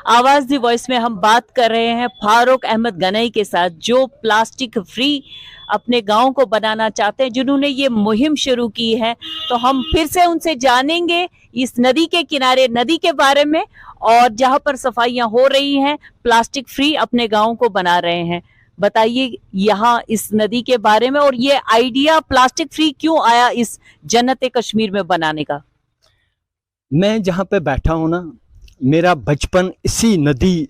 आवाज दी वॉइस में हम बात कर रहे हैं फारूक अहमद गनई के साथ, जो प्लास्टिक फ्री अपने गांव को बनाना चाहते हैं, जिन्होंने ये मुहिम शुरू की है। तो हम फिर से उनसे जानेंगे इस नदी के किनारे नदी के बारे में, और जहां पर सफाइयां हो रही हैं, प्लास्टिक फ्री अपने गांव को बना रहे हैं। बताइए यहाँ इस नदी के बारे में, और ये आइडिया प्लास्टिक फ्री क्यों आया इस जन्नत कश्मीर में बनाने का। मैं जहाँ पे बैठा हूँ ना, मेरा बचपन इसी नदी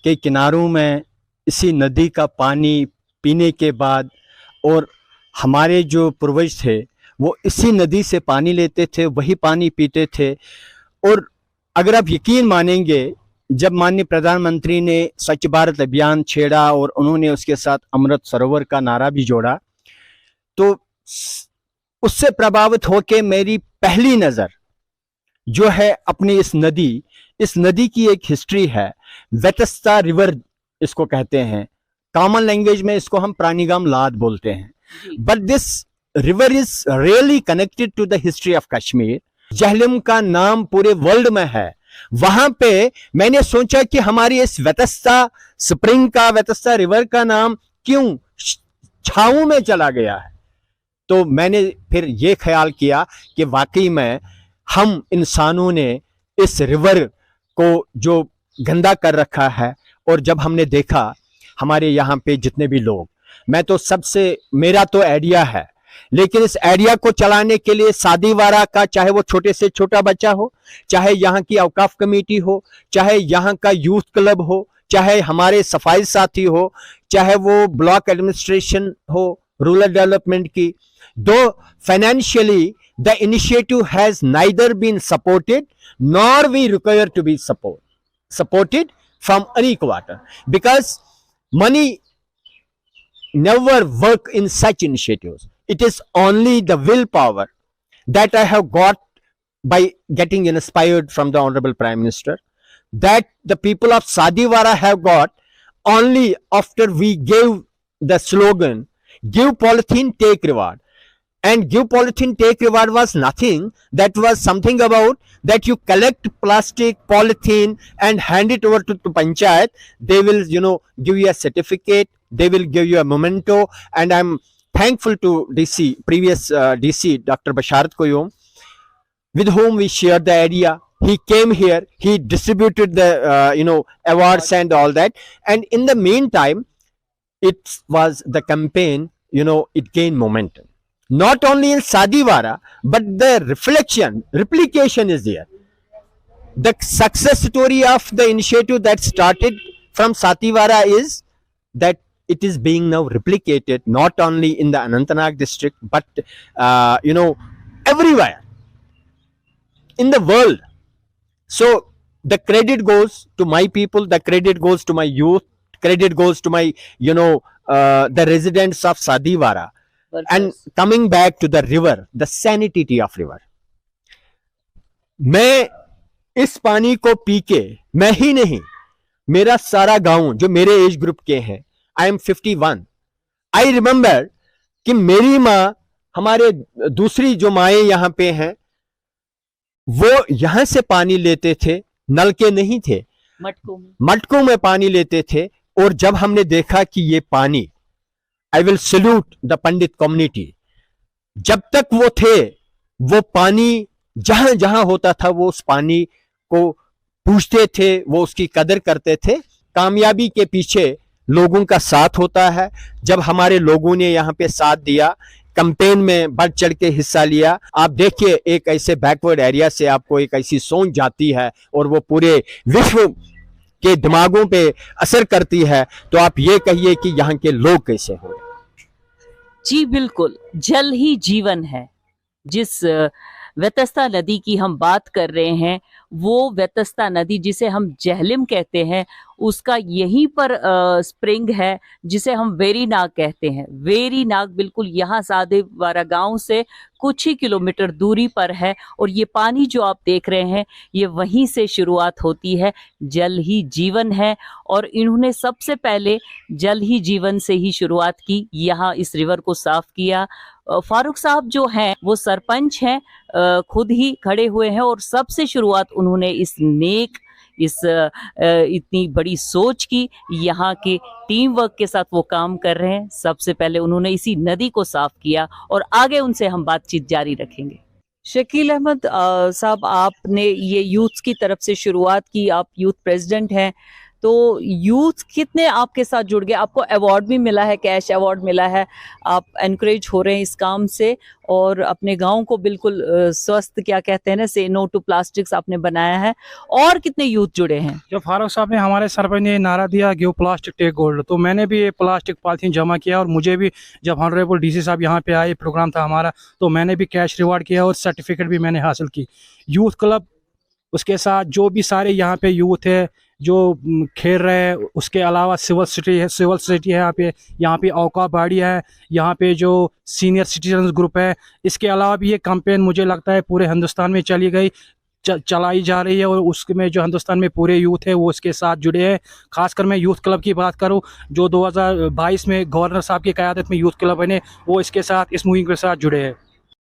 के किनारों में, इसी नदी का पानी पीने के बाद, और हमारे जो पूर्वज थे वो इसी नदी से पानी लेते थे, वही पानी पीते थे। और अगर आप यकीन मानेंगे, जब माननीय प्रधानमंत्री ने स्वच्छ भारत अभियान छेड़ा और उन्होंने उसके साथ अमृत सरोवर का नारा भी जोड़ा, तो उससे प्रभावित होकर मेरी पहली नज़र जो है अपनी इस नदी की एक हिस्ट्री है। वेतस्ता रिवर इसको कहते हैं, कॉमन लैंग्वेज में इसको हम प्राणीगाम लाद बोलते हैं। But this river is really connected to the history of Kashmir. Jhelum का नाम पूरे वर्ल्ड में है। वहां पे मैंने सोचा कि हमारी इस वेतस्ता स्प्रिंग का, वेतस्ता रिवर का नाम क्यों छाऊ में चला गया है। तो मैंने फिर ये ख्याल किया कि वाकई में हम इंसानों ने इस रिवर को जो गंदा कर रखा है। और जब हमने देखा हमारे यहाँ पे जितने भी लोग, मेरा तो आइडिया है, लेकिन इस आइडिया को चलाने के लिए सादीवारा का, चाहे वो छोटे से छोटा बच्चा हो, चाहे यहाँ की औकाफ कमेटी हो, चाहे यहाँ का यूथ क्लब हो, चाहे हमारे सफाई साथी हो, चाहे वो ब्लॉक एडमिनिस्ट्रेशन हो, रूरल डेवलपमेंट की, दो financially the initiative has neither been supported nor we require to be supported from any quarter, because money never work in such initiatives. It is only the willpower that I have got by getting inspired from the Honorable Prime Minister, that the people of Sadiwara have got only after we gave the slogan, give polythene, take reward. And give polythene, take reward was nothing. That was something about that you collect plastic, polythene and hand it over to Panchayat. They will, give you a certificate. They will give you a memento. And I'm thankful to previous DC, Dr. Basharat Koyum, with whom we shared the idea. He came here. He distributed the, awards and all that. And in the meantime, it was the campaign, it gained momentum. Not only in Sadiwara, but the replication is there. The success story of the initiative that started from Sadiwara is that it is being now replicated not only in the Anantnag district, but everywhere in the world. So the credit goes to my people, the credit goes to my youth, credit goes to my the residents of Sadiwara. And coming back to the river, the sanctity of river, मैं इस पानी को P के, मैं ही नहीं, मेरा सारा गांव जो मेरे एज ग्रुप के हैं, आई एम 51, आई रिमेंबर कि मेरी माँ, हमारे दूसरी जो माएँ यहाँ पे हैं, वो यहाँ से पानी लेते थे, नल के नहीं थे, मटकों में पानी लेते थे। और जब हमने देखा कि ये पानी, I will salute the Pandit community, जब तक वो थे, वो पानी जहां जहां होता था वो उस पानी को पूछते थे, वो उसकी कदर करते थे। कामयाबी के पीछे लोगों का साथ होता है। जब हमारे लोगों ने यहाँ पे साथ दिया, कैंपेन में बढ़ चढ़ के हिस्सा लिया, आप देखिए एक ऐसे बैकवर्ड एरिया से आपको एक ऐसी सोच जाती है और वो पूरे विश्व के दिमागों पे असर करती है। तो आप ये कहिए कि यहाँ के लोग कैसे हो। जी बिल्कुल, जल ही जीवन है। जिस वेतस्ता नदी की हम बात कर रहे हैं, वो वेतस्ता नदी जिसे हम जहलिम कहते हैं, उसका यहीं पर स्प्रिंग है जिसे हम वेरीनाग कहते हैं। वेरीनाग बिल्कुल यहाँ सादेवारा गांव से कुछ ही किलोमीटर दूरी पर है, और ये पानी जो आप देख रहे हैं, ये वहीं से शुरुआत होती है। जल ही जीवन है, और इन्होंने सबसे पहले जल ही जीवन से ही शुरुआत की, यहाँ इस रिवर को साफ किया। फारूक साहब जो हैं वो सरपंच हैं, खुद ही खड़े हुए हैं, और सबसे शुरुआत उन्होंने इस नेक इतनी बड़ी सोच की, यहाँ के टीम वर्क के साथ वो काम कर रहे हैं। सबसे पहले उन्होंने इसी नदी को साफ किया और आगे उनसे हम बातचीत जारी रखेंगे। शकील अहमद साहब, आपने ये यूथ की तरफ से शुरुआत की, आप यूथ प्रेसिडेंट हैं, तो यूथ कितने आपके साथ जुड़ गए? आपको अवार्ड भी मिला है, कैश अवार्ड मिला है, आप एनकरेज हो रहे हैं इस काम से और अपने गांव को बिल्कुल स्वस्थ, क्या कहते हैं ना, से नो टू प्लास्टिक्स आपने बनाया है। और कितने यूथ जुड़े हैं? जब फारूक साहब ने, हमारे सरपंच ने नारा दिया गिव प्लास्टिक टेक गोल्ड, तो मैंने भी ये प्लास्टिक पॉलीथीन जमा किया और मुझे भी, जब ऑनरेबल डीसी साहब यहाँ पे आए, प्रोग्राम था हमारा, तो मैंने भी कैश रिवार्ड किया और सर्टिफिकेट भी मैंने हासिल की। यूथ क्लब, उसके साथ जो भी सारे यहाँ पे यूथ है जो खेल रहे हैं, उसके अलावा सिविल सोसाइटी है यहाँ पे औका बाड़ी है, यहाँ पे जो सीनियर सिटीजन ग्रुप है, इसके अलावा भी ये कैंपेन मुझे लगता है पूरे हिंदुस्तान में चलाई जा रही है और उसमें जो हिंदुस्तान में पूरे यूथ है वो इसके साथ जुड़े हैं। खासकर मैं यूथ क्लब की बात करूं, जो 2022 में गवर्नर साहब की क़यादत में यूथ क्लब बने, वो इसके साथ, इस मुहिम के साथ जुड़े हैं।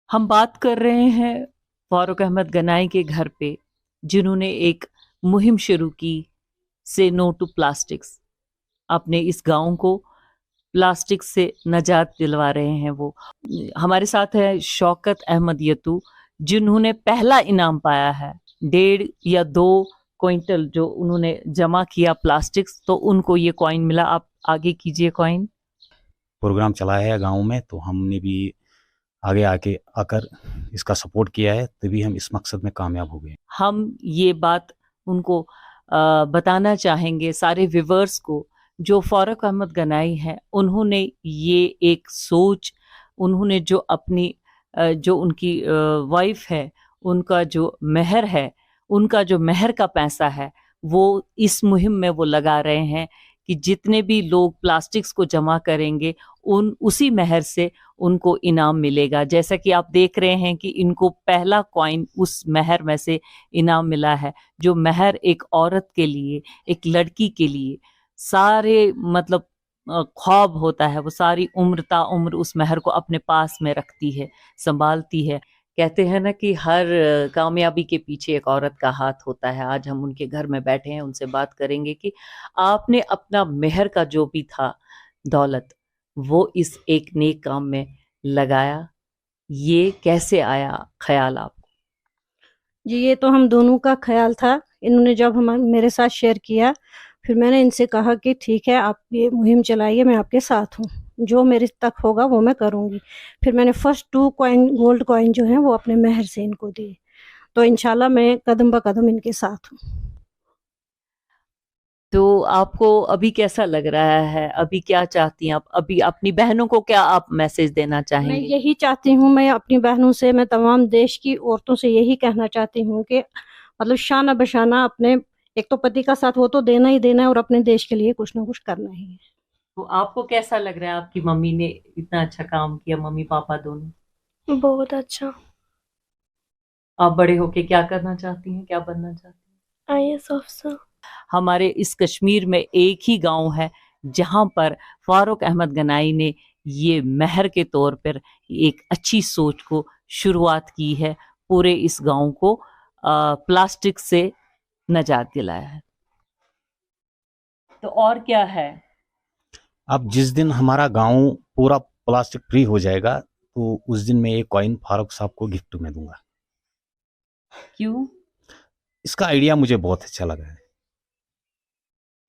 हम बात कर रहे हैं फारूक अहमद गनाई के घर पे, जिन्होंने एक मुहिम शुरू की, से नो टू प्लास्टिक्स। अपने इस गांव को प्लास्टिक से नजात दिलवा रहे हैं वो। हमारे साथ है शौकत अहमद यतू, जिन्होंने पहला इनाम पाया है 1.5 या 2 क्विंटल जो उन्होंने जमा किया प्लास्टिक्स, तो उनको ये कॉइन मिला। आप आगे कीजिए कॉइन। प्रोग्राम चलाया है गांव में, तो हमने भी आगे आकर इसका सपोर्ट किया है, तभी हम इस मकसद में कामयाब हो गए। हम ये बात उनको बताना चाहेंगे, सारे व्यूवर्स को, जो फारूक अहमद गनाई है, उन्होंने ये एक सोच, उन्होंने जो अपनी जो उनकी वाइफ है, उनका जो मेहर है, उनका जो मेहर का पैसा है, वो इस मुहिम में वो लगा रहे हैं कि जितने भी लोग प्लास्टिक्स को जमा करेंगे उसी मेहर से उनको इनाम मिलेगा। जैसा कि आप देख रहे हैं कि इनको पहला कॉइन उस मेहर में से इनाम मिला है, जो मेहर एक औरत के लिए, एक लड़की के लिए सारे मतलब ख्वाब होता है, वो सारी उम्र ताउम्र उस मेहर को अपने पास में रखती है, संभालती है। कहते हैं ना कि हर कामयाबी के पीछे एक औरत का हाथ होता है। आज हम उनके घर में बैठे हैं, उनसे बात करेंगे कि आपने अपना मेहर का जो भी था दौलत, वो इस एक नेक काम में लगाया। ये कैसे आया ख्याल आपको? जी, ये तो हम दोनों का ख्याल था। इन्होंने जब मेरे साथ शेयर किया, फिर मैंने इनसे कहा कि ठीक है, आप ये मुहिम चलाइए, मैं आपके साथ हूँ, जो मेरे तक होगा वो मैं करूँगी। फिर मैंने फर्स्ट 2 कॉइन, गोल्ड कॉइन जो हैं, वो अपने मेहर से इनको दिए। तो इंशाल्लाह मैं कदम ब कदम इनके साथ हूँ। तो आपको अभी कैसा लग रहा है? अभी क्या चाहती हैं आप? अभी अपनी बहनों को क्या आप मैसेज देना मैं चाहेंगे? यही चाहती हूँ, मैं अपनी बहनों से, मैं तमाम देश की औरतों से यही कहना चाहती हूँ कि मतलब शाना बशाना अपने, एक तो पति का साथ वो तो देना ही देना है, और अपने देश के लिए कुछ ना कुछ करना ही है। तो आपको कैसा लग रहा है? आपकी मम्मी ने इतना अच्छा काम किया, मम्मी पापा दोनों। बहुत अच्छा। आप बड़े होके क्या करना चाहती हैं, क्या बनना चाहती हैं? IAS officer. हमारे इस कश्मीर में एक ही गांव है जहां पर फारूक अहमद गनाई ने ये मेहर के तौर पर एक अच्छी सोच को शुरुआत की है, पूरे इस गांव को प्लास्टिक से नजात दिलाया है। तो और क्या है? अब जिस दिन हमारा गांव पूरा प्लास्टिक फ्री हो जाएगा, तो उस दिन मैं एक कॉइन फारूक साहब को गिफ्ट में दूंगा। क्यों? इसका आइडिया मुझे बहुत अच्छा लगा है,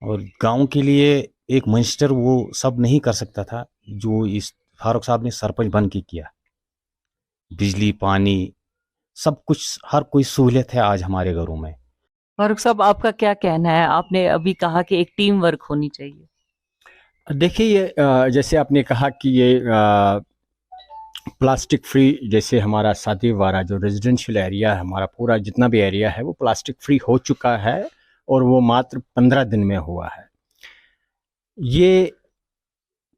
और गांव के लिए एक मिनिस्टर वो सब नहीं कर सकता था जो इस फारूक साहब ने सरपंच बन के किया। बिजली, पानी, सब कुछ, हर कोई सहूलियत है आज हमारे घरों में। फारूक साहब, आपका क्या कहना है? आपने अभी कहा कि एक टीम वर्क होनी चाहिए। देखिए, ये जैसे आपने कहा कि ये प्लास्टिक फ्री, जैसे हमारा साथीवाड़ा जो रेजिडेंशियल एरिया है, हमारा पूरा जितना भी एरिया है वो प्लास्टिक फ्री हो चुका है, और वो मात्र 15 दिन में हुआ है। ये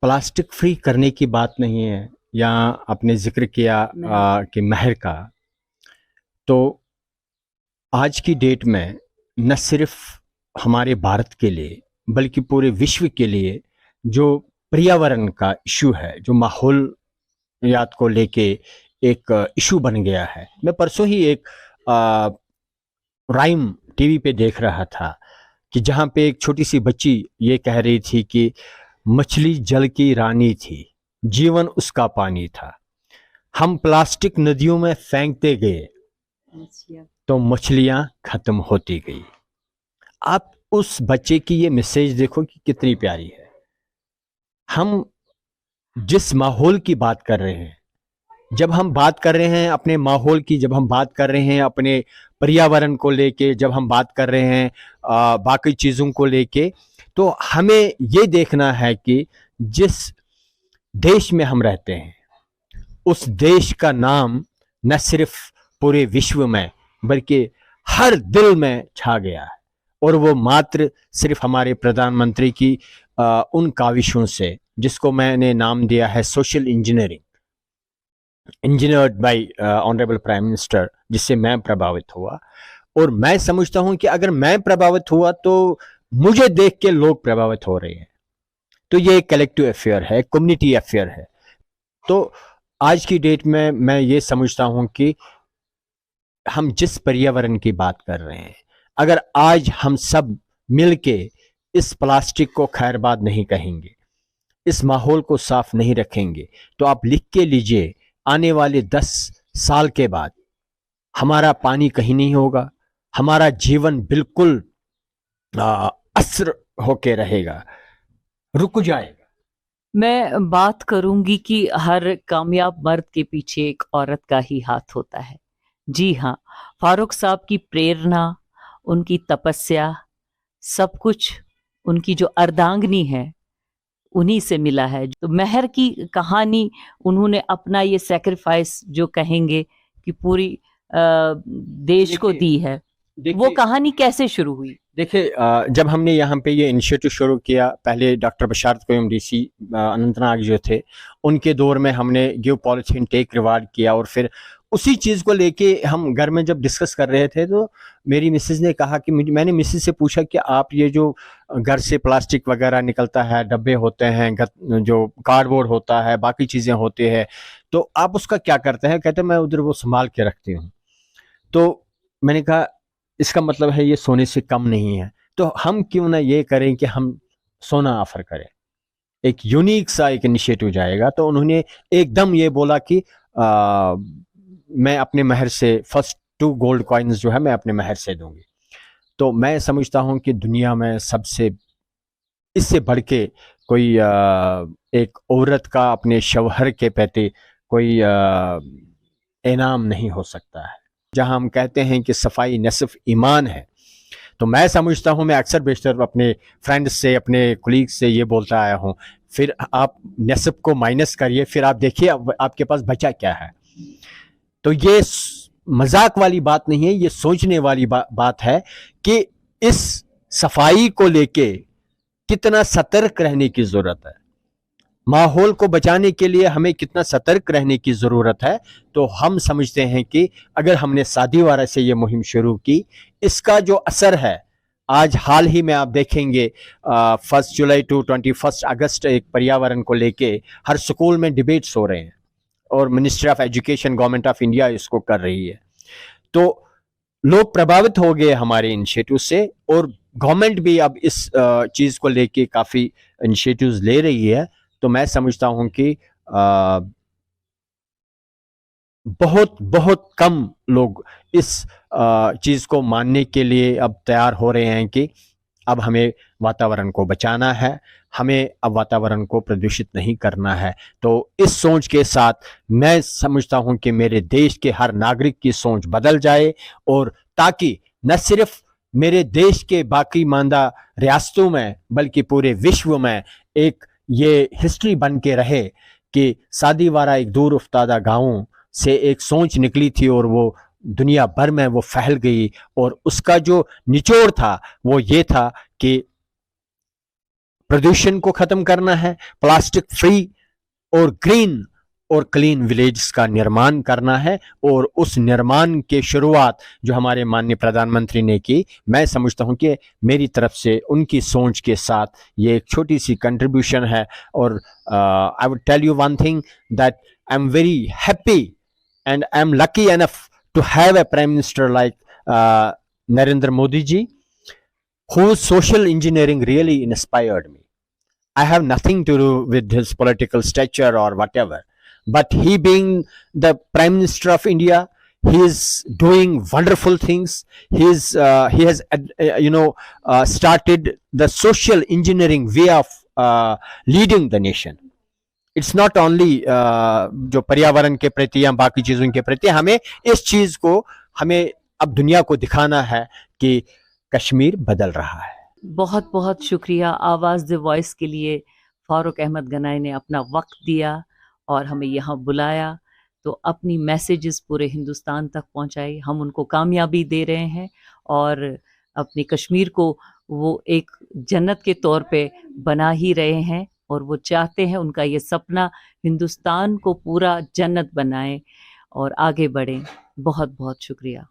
प्लास्टिक फ्री करने की बात नहीं है, या आपने जिक्र किया कि मेहर का, तो आज की डेट में न सिर्फ हमारे भारत के लिए बल्कि पूरे विश्व के लिए जो पर्यावरण का इशू है, जो माहौलियात को लेके एक इशू बन गया है। मैं परसों ही एक राइम टीवी पे देख रहा था कि जहाँ पे एक छोटी सी बच्ची ये कह रही थी कि मछली जल की रानी थी, जीवन उसका पानी था। हम प्लास्टिक नदियों में फेंकते गए तो मछलियां खत्म होती गई। आप उस बच्चे की ये मैसेज देखो कि कितनी प्यारी है। हम जिस माहौल की बात कर रहे हैं, जब हम बात कर रहे हैं अपने माहौल की, जब हम बात कर रहे हैं अपने पर्यावरण को लेके, जब हम बात कर रहे हैं बाकी चीज़ों को लेके, तो हमें ये देखना है कि जिस देश में हम रहते हैं उस देश का नाम न सिर्फ पूरे विश्व में बल्कि हर दिल में छा गया है, और वो मात्र सिर्फ हमारे प्रधानमंत्री की उन काविशों से, जिसको मैंने नाम दिया है social engineering, engineered bye honourable prime minister, जिससे मैं प्रभावित हुआ। और मैं समझता हूं कि अगर मैं प्रभावित हुआ तो मुझे देख के लोग प्रभावित हो रहे हैं। तो ये एक कलेक्टिव अफेयर है, कम्युनिटी अफेयर है। तो आज की डेट में मैं ये समझता हूं कि हम जिस पर्यावरण की बात कर रहे हैं, अगर आज हम सब मिलके इस प्लास्टिक को खैरबाद नहीं कहेंगे, इस माहौल को साफ नहीं रखेंगे, तो आप लिख के लीजिए आने वाले 10 साल के बाद हमारा पानी कहीं नहीं होगा, हमारा जीवन बिल्कुल असर होके रहेगा, रुक जाएगा। मैं बात करूंगी कि हर कामयाब मर्द के पीछे एक औरत का ही हाथ होता है। जी हाँ, फारूक साहब की प्रेरणा, उनकी तपस्या, सब कुछ उनकी जो अर्धांगिनी है उन्हीं से मिला है। तो मेहर की कहानी, उन्होंने अपना ये सेक्रीफाइस जो कहेंगे कि पूरी देश को दी है, वो कहानी कैसे शुरू हुई? देखिए, जब हमने यहाँ पे ये इनिशिएटिव शुरू किया, पहले डॉक्टर बशारत कोयम डीसी अनंतनाग जो थे, उनके दौर में हमने गिव पॉलिथीन टेक रिवार्ड किया, और फिर उसी चीज़ को लेके हम घर में जब डिस्कस कर रहे थे तो मेरी मिसेज ने कहा कि मैंने मिसेज से पूछा कि आप ये जो घर से प्लास्टिक वगैरह निकलता है, डब्बे होते हैं, जो कार्डबोर्ड होता है, बाकी चीज़ें होती है, तो आप उसका क्या करते हैं? कहते मैं उधर वो संभाल के रखती हूँ। तो मैंने कहा इसका मतलब है ये सोने से कम नहीं है, तो हम क्यों ना ये करें कि हम सोना ऑफर करें, एक यूनिक सा एक इनिशिएटिव जाएगा। तो उन्होंने एकदम ये बोला कि मैं अपने महर से फर्स्ट 2 गोल्ड कॉइन्स जो है मैं अपने महर से दूंगी। तो मैं समझता हूं कि दुनिया में सबसे इससे बढ़ के कोई एक औरत का अपने शौहर के प्रति कोई इनाम नहीं हो सकता है। जहां हम कहते हैं कि सफाई नस्फ ईमान है, तो मैं समझता हूं, मैं अक्सर बेशतर अपने फ्रेंड्स से, अपने कोलीग से ये बोलता आया हूं, फिर आप नस्फ को माइनस करिए, फिर आप देखिए आपके पास बचा क्या है। तो ये मजाक वाली बात नहीं है, ये सोचने वाली बात है कि इस सफाई को लेके कितना सतर्क रहने की जरूरत है, माहौल को बचाने के लिए हमें कितना सतर्क रहने की ज़रूरत है। तो हम समझते हैं कि अगर हमने सादीवारा से ये मुहिम शुरू की, इसका जो असर है आज हाल ही में आप देखेंगे 1 जुलाई टू 21 अगस्त एक पर्यावरण को लेके हर स्कूल में डिबेट्स हो रहे हैं, और ministry of education government of India इसको कर रही है। तो लोग प्रभावित हो गए हमारे इनिशिएटिव से, और गवर्नमेंट भी अब इस चीज़ को लेके काफ़ी इनिशिएटिव्स ले रही है। तो मैं समझता हूं कि बहुत बहुत कम लोग इस चीज़ को मानने के लिए अब तैयार हो रहे हैं कि अब हमें वातावरण को बचाना है, हमें अब वातावरण को प्रदूषित नहीं करना है। तो इस सोच के साथ मैं समझता हूं कि मेरे देश के हर नागरिक की सोच बदल जाए, और ताकि न सिर्फ मेरे देश के बाकी मानदा रियासतों में बल्कि पूरे विश्व में एक ये हिस्ट्री बन के रहे कि सादीवारा एक दूर उफ्तादा गाँव से एक सोच निकली थी, और वो दुनिया भर में वो फैल गई, और उसका जो निचोड़ था वो ये था कि प्रदूषण को खत्म करना है, प्लास्टिक फ्री और ग्रीन और क्लीन विलेज का निर्माण करना है। और उस निर्माण के शुरुआत जो हमारे माननीय प्रधानमंत्री ने की, मैं समझता हूं कि मेरी तरफ से उनकी सोच के साथ ये एक छोटी सी कंट्रीब्यूशन है। और I would tell you one thing, that I am very happy and I am lucky enough to have a prime minister like Narendra Modi ji, whose social engineering really inspired me. I have nothing to do with his political stature or whatever, but he being the Prime Minister of India, he is doing wonderful things. He has started the social engineering way of leading the nation. It's not only जो पर्यावरण के प्रति या बाकी चीज़ों के प्रति, हमें इस चीज़ को हमें अब दुनिया को दिखाना है कि कश्मीर बदल रहा है। बहुत बहुत शुक्रिया आवाज़ द वॉइस के लिए। फारूक अहमद गनाई ने अपना वक्त दिया और हमें यहाँ बुलाया, तो अपनी मैसेजेस पूरे हिंदुस्तान तक पहुँचाई। हम उनको कामयाबी दे रहे हैं और अपने कश्मीर को वो एक जन्नत के तौर पे बना ही रहे हैं, और वो चाहते हैं उनका ये सपना हिंदुस्तान को पूरा जन्नत बनाए और आगे बढ़ें। बहुत बहुत शुक्रिया।